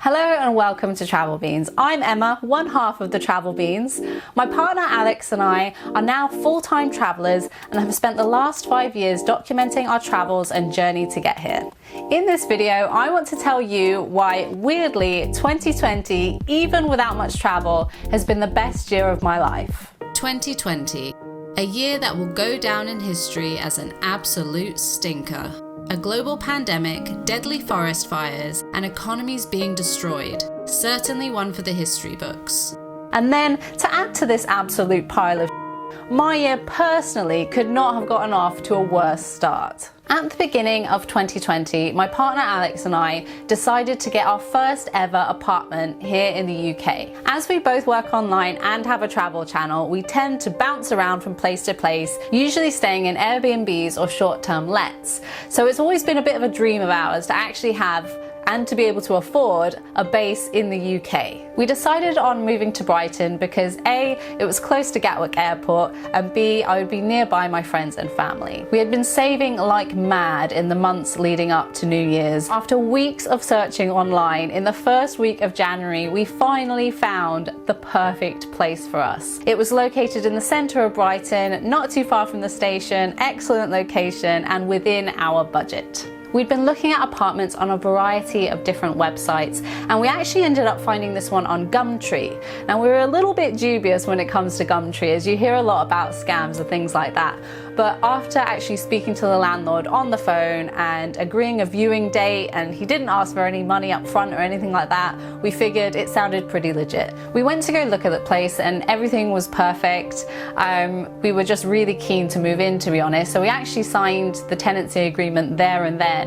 Hello and welcome to Travel Beans. I'm Emma, one half of the Travel Beans. My partner Alex and I are now full-time travelers and have spent the last 5 years documenting our travels and journey to get here. In this video, I want to tell you why, weirdly, 2020, even without much travel, has been the best year of my life. 2020, a year that will go down in history as an absolute stinker. A global pandemic, deadly forest fires, and economies being destroyed. Certainly one for the history books. And then, to add to this absolute pile of my year personally could not have gotten off to a worse start. At the beginning of 2020, my partner Alex and I decided to get our first ever apartment here in the UK. As we both work online and have a travel channel, we tend to bounce around from place to place, usually staying in Airbnbs or short-term lets. So it's always been a bit of a dream of ours to actually have and to be able to afford a base in the UK. We decided on moving to Brighton because A, it was close to Gatwick Airport, and B, I would be nearby my friends and family. We had been saving like mad in the months leading up to New Year's. After weeks of searching online, in the first week of January, we finally found the perfect place for us. It was located in the centre of Brighton, not too far from the station, excellent location, and within our budget. We'd been looking at apartments on a variety of different websites, and we actually ended up finding this one on Gumtree. Now, we were a little bit dubious when it comes to Gumtree, as you hear a lot about scams and things like that. But after actually speaking to the landlord on the phone and agreeing a viewing date, and he didn't ask for any money up front or anything like that, we figured it sounded pretty legit. We went to go look at the place and everything was perfect. We were just really keen to move in, to be honest. So we actually signed the tenancy agreement there and then.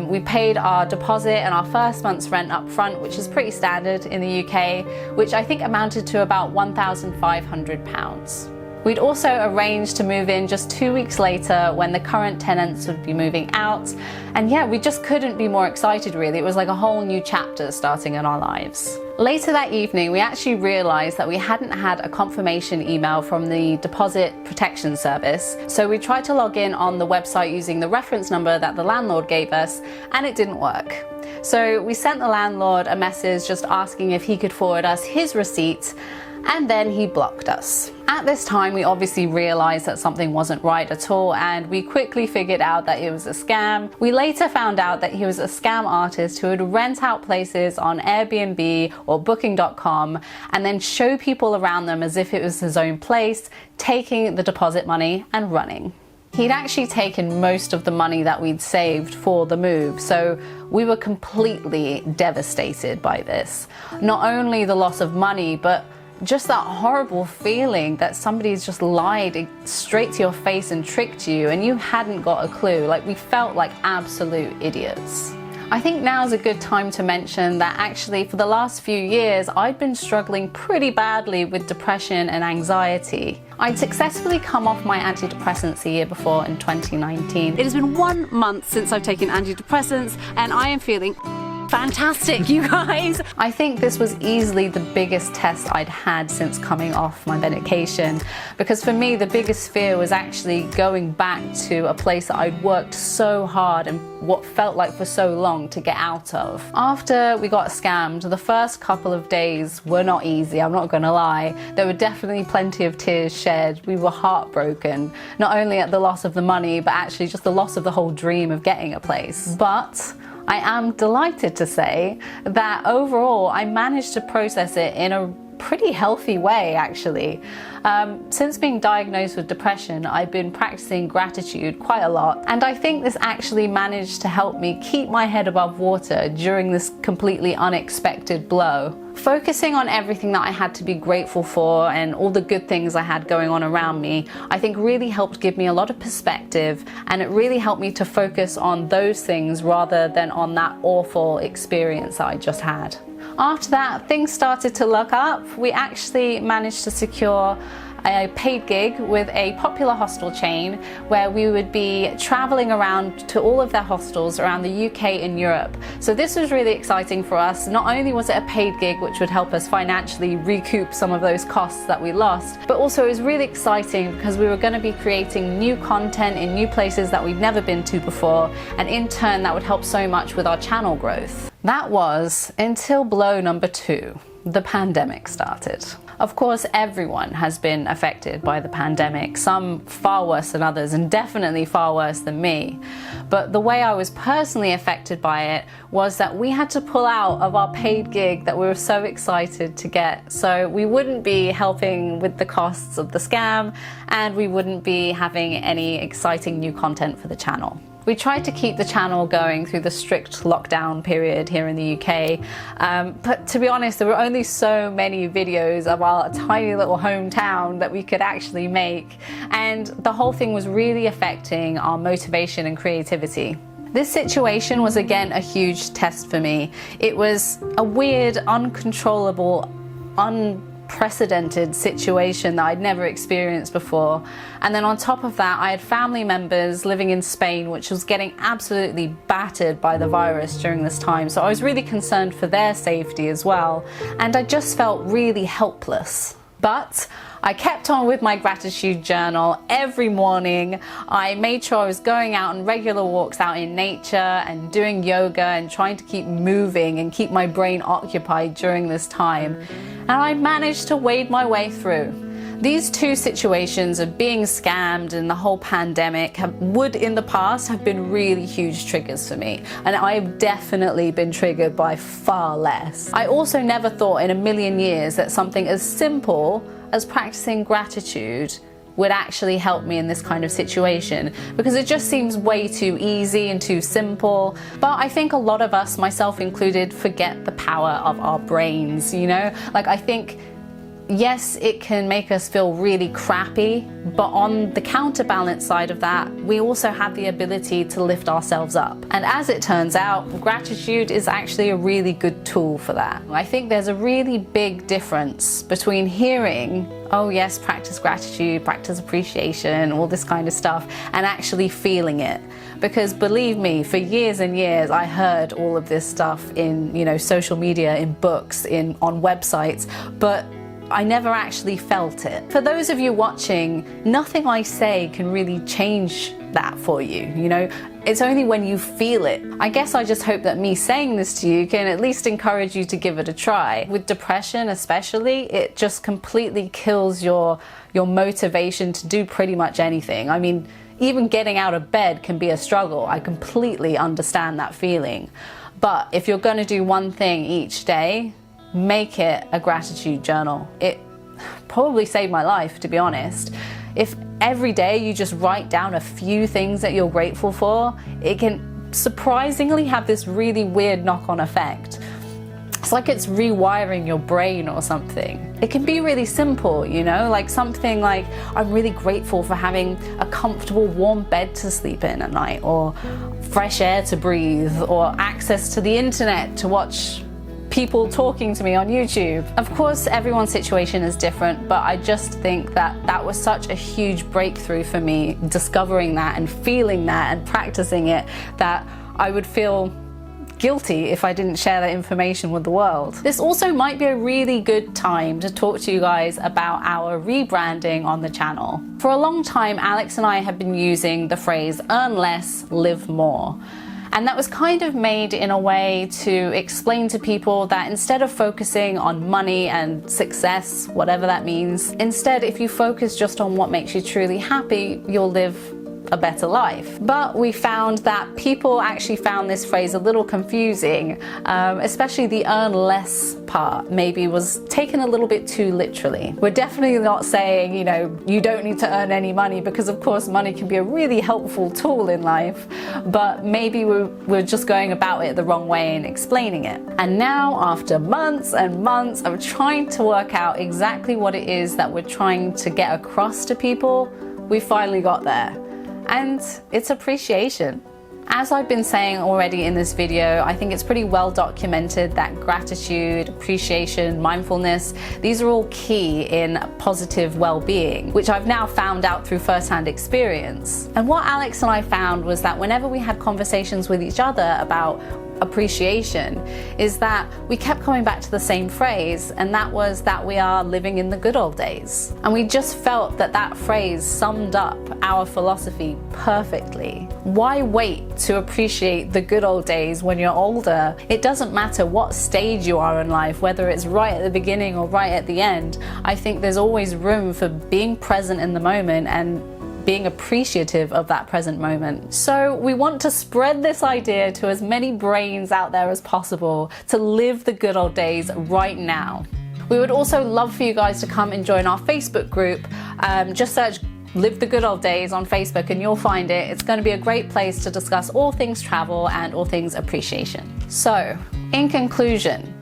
We paid our deposit and our first month's rent up front, which is pretty standard in the UK, which I think amounted to about £1,500. We'd also arranged to move in just 2 weeks later when the current tenants would be moving out. And yeah, we just couldn't be more excited, really. It was like a whole new chapter starting in our lives. Later that evening, we actually realised that we hadn't had a confirmation email from the Deposit Protection Service. So we tried to log in on the website using the reference number that the landlord gave us, and it didn't work. So we sent the landlord a message just asking if he could forward us his receipt, and then he blocked us. At this time, we obviously realized that something wasn't right at all, and we quickly figured out that it was a scam. We later found out that he was a scam artist who would rent out places on Airbnb or booking.com and then show people around them as if it was his own place, taking the deposit money and running. He'd actually taken most of the money that we'd saved for the move, so we were completely devastated by this. Not only the loss of money, but just that horrible feeling that somebody's just lied straight to your face and tricked you and you hadn't got a clue. Like, we felt like absolute idiots. I think now's a good time to mention that actually for the last few years I'd been struggling pretty badly with depression and anxiety. I'd successfully come off my antidepressants the year before in 2019. It has been 1 month since I've taken antidepressants and I am feeling fantastic, you guys. I think this was easily the biggest test I'd had since coming off my medication, because for me the biggest fear was actually going back to a place that I'd worked so hard and what felt like for so long to get out of. After we got scammed, the first couple of days were not easy, I'm not gonna lie. There were definitely plenty of tears shed. We were heartbroken, not only at the loss of the money, but actually just the loss of the whole dream of getting a place. But I am delighted to say that overall I managed to process it in a pretty healthy way, actually. Since being diagnosed with depression, I've been practicing gratitude quite a lot, and I think this actually managed to help me keep my head above water during this completely unexpected blow. Focusing on everything that I had to be grateful for and all the good things I had going on around me, I think really helped give me a lot of perspective, and it really helped me to focus on those things rather than on that awful experience that I just had. After that, things started to look up. We actually managed to secure a paid gig with a popular hostel chain where we would be traveling around to all of their hostels around the UK and Europe. So this was really exciting for us. Not only was it a paid gig which would help us financially recoup some of those costs that we lost, but also it was really exciting because we were going to be creating new content in new places that we'd never been to before, and in turn that would help so much with our channel growth. That was until blow number 2. The pandemic started. Of course, everyone has been affected by the pandemic, some far worse than others, and definitely far worse than me. But the way I was personally affected by it was that we had to pull out of our paid gig that we were so excited to get. So we wouldn't be helping with the costs of the scam, and we wouldn't be having any exciting new content for the channel. We tried to keep the channel going through the strict lockdown period here in the UK, but to be honest, there were only so many videos of our tiny little hometown that we could actually make, and the whole thing was really affecting our motivation and creativity. This situation was again a huge test for me. It was a weird, uncontrollable, unprecedented situation that I'd never experienced before. And then on top of that, I had family members living in Spain, which was getting absolutely battered by the virus during this time. So I was really concerned for their safety as well. And I just felt really helpless. But I kept on with my gratitude journal every morning. I made sure I was going out on regular walks out in nature and doing yoga and trying to keep moving and keep my brain occupied during this time. And I managed to wade my way through. These two situations of being scammed and the whole pandemic would in the past have been really huge triggers for me, and I've definitely been triggered by far less. I also never thought in a million years that something as simple as practicing gratitude would actually help me in this kind of situation, because it just seems way too easy and too simple. But I think a lot of us, myself included, forget the power of our brains, you know? Like, I think yes, it can make us feel really crappy, but on the counterbalance side of that, we also have the ability to lift ourselves up. And as it turns out, gratitude is actually a really good tool for that. I think there's a really big difference between hearing, oh yes, practice gratitude, practice appreciation, all this kind of stuff, and actually feeling it. Because believe me, for years and years, I heard all of this stuff in, you know, social media, in books, on websites, but I never actually felt it. For those of you watching, nothing I say can really change that for you, you know? It's only when you feel it. I guess I just hope that me saying this to you can at least encourage you to give it a try. With depression especially, it just completely kills your motivation to do pretty much anything. I mean, even getting out of bed can be a struggle. I completely understand that feeling. But if you're gonna do one thing each day, make it a gratitude journal. It probably saved my life, to be honest. If every day you just write down a few things that you're grateful for, it can surprisingly have this really weird knock-on effect. It's like it's rewiring your brain or something. It can be really simple, you know, like something like, I'm really grateful for having a comfortable warm bed to sleep in at night, or fresh air to breathe, or access to the internet to watch people talking to me on YouTube. Of course, everyone's situation is different, but I just think that that was such a huge breakthrough for me, discovering that and feeling that and practicing it, that I would feel guilty if I didn't share that information with the world. This also might be a really good time to talk to you guys about our rebranding on the channel. For a long time, Alex and I have been using the phrase earn less, live more. And that was kind of made in a way to explain to people that instead of focusing on money and success, whatever that means, instead, if you focus just on what makes you truly happy, you'll live a better life. But we found that people actually found this phrase a little confusing, especially the earn less part maybe was taken a little bit too literally. We're definitely not saying, you know, you don't need to earn any money, because of course money can be a really helpful tool in life, but maybe we're just going about it the wrong way and explaining it. And now, after months and months of trying to work out exactly what it is that we're trying to get across to people, we finally got there. And it's appreciation. As I've been saying already in this video, I think it's pretty well documented that gratitude, appreciation, mindfulness, these are all key in positive well-being, which I've now found out through first-hand experience. And what Alex and I found was that whenever we had conversations with each other about appreciation is that we kept coming back to the same phrase, and that was that we are living in the good old days. And we just felt that that phrase summed up our philosophy perfectly. Why wait to appreciate the good old days when you're older? It doesn't matter what stage you are in life, whether it's right at the beginning or right at the end. I think there's always room for being present in the moment and being appreciative of that present moment. So we want to spread this idea to as many brains out there as possible to live the good old days right now. We would also love for you guys to come and join our Facebook group. Just search Live the Good Old Days on Facebook and you'll find it. It's going to be a great place to discuss all things travel and all things appreciation. So, in conclusion,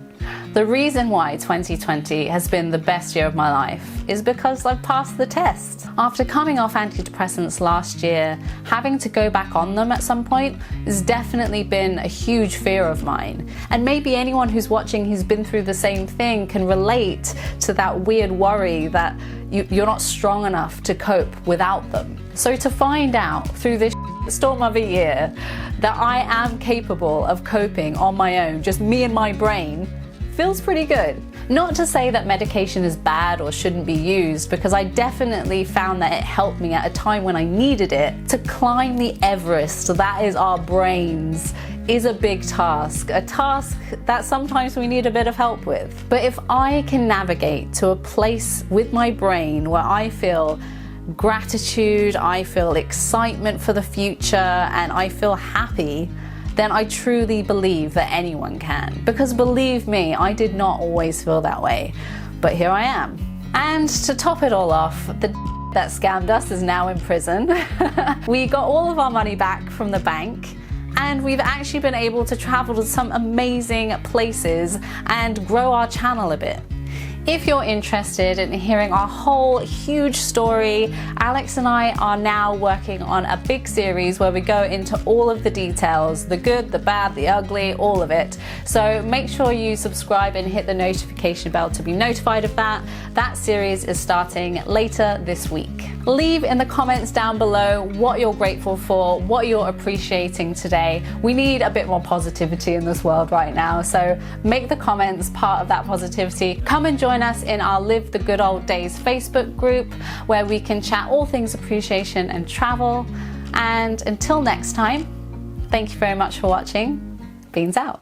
the reason why 2020 has been the best year of my life is because I've passed the test. After coming off antidepressants last year, having to go back on them at some point has definitely been a huge fear of mine. And maybe anyone who's watching who's been through the same thing can relate to that weird worry that you're not strong enough to cope without them. So to find out through this storm of a year that I am capable of coping on my own, just me and my brain, feels pretty good. Not to say that medication is bad or shouldn't be used, because I definitely found that it helped me at a time when I needed it. To climb the Everest, that is our brains, is a big task. A task that sometimes we need a bit of help with. But if I can navigate to a place with my brain where I feel gratitude, I feel excitement for the future, and I feel happy, then I truly believe that anyone can. Because believe me, I did not always feel that way, but here I am. And to top it all off, the that scammed us is now in prison. We got all of our money back from the bank, and we've actually been able to travel to some amazing places and grow our channel a bit. If you're interested in hearing our whole huge story, Alex and I are now working on a big series where we go into all of the details, the good, the bad, the ugly, all of it. So make sure you subscribe and hit the notification bell to be notified of that. That series is starting later this week. Leave in the comments down below what you're grateful for, what you're appreciating today. We need a bit more positivity in this world right now, so make the comments part of that positivity. Come and join us in our Live the Good Old Days Facebook group, where we can chat all things appreciation and travel. And until next time, thank you very much for watching. Beans out.